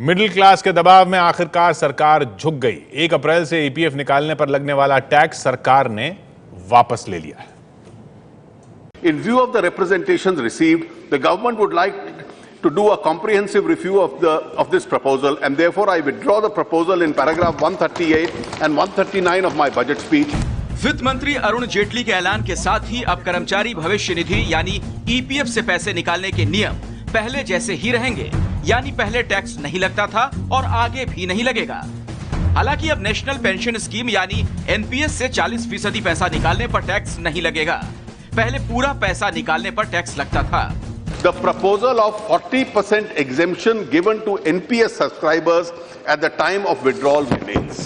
Middle class के दबाव में आखिरकार सरकार झुक गई। 1 अप्रैल से ईपीएफ निकालने पर लगने वाला टैक्स सरकार ने वापस ले लिया है। In view of the representations received, the government would like to do a comprehensive review of this proposal, and therefore I withdraw the proposal in paragraph 138 and 139 of my budget speech. वित्त मंत्री अरुण जेटली के ऐलान के साथ ही अब कर्मचारी भविष्य निधि यानी ईपीएफ से पैसे निकालने के नियम पहले जैसे ही रहेंगे, यानी पहले टैक्स नहीं लगता था और आगे भी नहीं लगेगा। हालांकि अब नेशनल पेंशन स्कीम यानी एनपीएस से 40% पैसा निकालने पर टैक्स नहीं लगेगा। पहले पूरा पैसा निकालने पर टैक्स लगता था। The proposal of 40% exemption given to NPS subscribers at the time of withdrawal remains.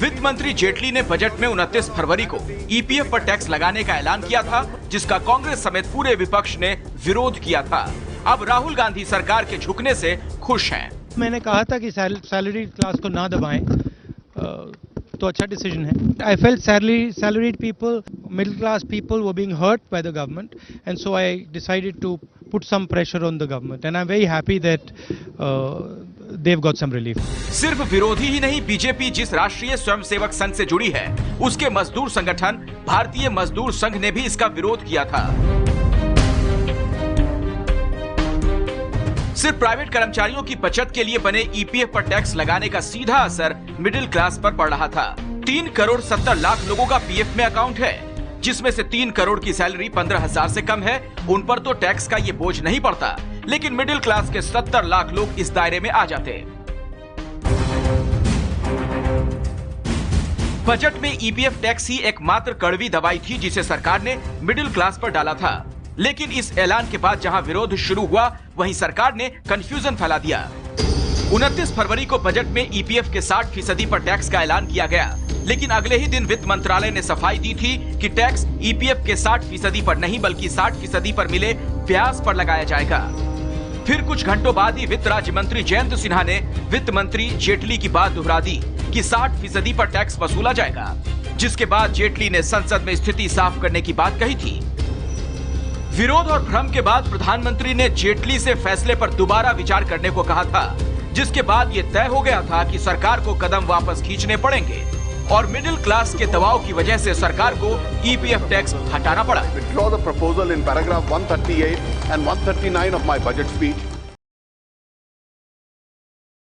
वित्त मंत्री जेटली ने बजट में 29 फरवरी को ईपीएफ पर टैक्स लगाने का ऐलान किया था, जिसका कांग्रेस समेत पूरे विपक्ष ने विरोध किया था। अब राहुल गांधी सरकार के झुकने से खुश हैं। मैंने कहा था कि सैलरी क्लास को ना दबाएं, तो अच्छा डिसीजन है। I felt salaried people, middle class people were being hurt by the government, and so I decided to put some pressure on the government, and I'm very happy that they've got some relief. सिर्फ विरोधी ही नहीं, BJP जिस राष्ट्रीय स्वयंसेवक संघ से जुड़ी है, उसके मजदूर संगठन भारतीय मजदूर संघ ने भी इसका विरोध किया था। सिर्फ प्राइवेट कर्मचारियों की बचत के लिए बने ईपीएफ पर टैक्स लगाने का सीधा असर मिडिल क्लास पर पड़ रहा था। 3 करोड़ 70 लाख लोगों का पीएफ में अकाउंट है, जिसमें से 3 करोड़ की सैलरी 15,000 से कम है। उन पर तो टैक्स का ये बोझ नहीं पड़ता, लेकिन मिडिल क्लास के 70 लाख लोग इस दायरे में आ जाते। बजट में ईपीएफ टैक्स ही एकमात्र कड़वी दवाई थी जिसे सरकार ने मिडिल क्लास पर डाला था। लेकिन इस ऐलान के बाद जहां विरोध शुरू हुआ, वहीं सरकार ने कंफ्यूजन फैला दिया। 29 फरवरी को बजट में ईपीएफ के 60% पर टैक्स का ऐलान किया गया, लेकिन अगले ही दिन वित्त मंत्रालय ने सफाई दी थी कि टैक्स ईपीएफ के 60% पर नहीं बल्कि 60% पर मिले ब्याज पर लगाया जाएगा। फिर कुछ घंटों बाद ही वित्त राज्य मंत्री जयंत सिन्हा ने वित्त मंत्री जेटली की बात दोहरा दी कि 60% पर टैक्स वसूला जाएगा, जिसके बाद जेटली ने संसद में स्थिति साफ करने की बात कही थी। विरोध और भ्रम के बाद प्रधानमंत्री ने जेटली से फैसले पर दोबारा विचार करने को कहा था, जिसके बाद ये तय हो गया था कि सरकार को कदम वापस खींचने पड़ेंगे और मिडिल क्लास के दबाव की वजह से सरकार को ईपीएफ टैक्स हटाना पड़ा। Withdraw the proposal in paragraph 138 and 139 of my budget speech.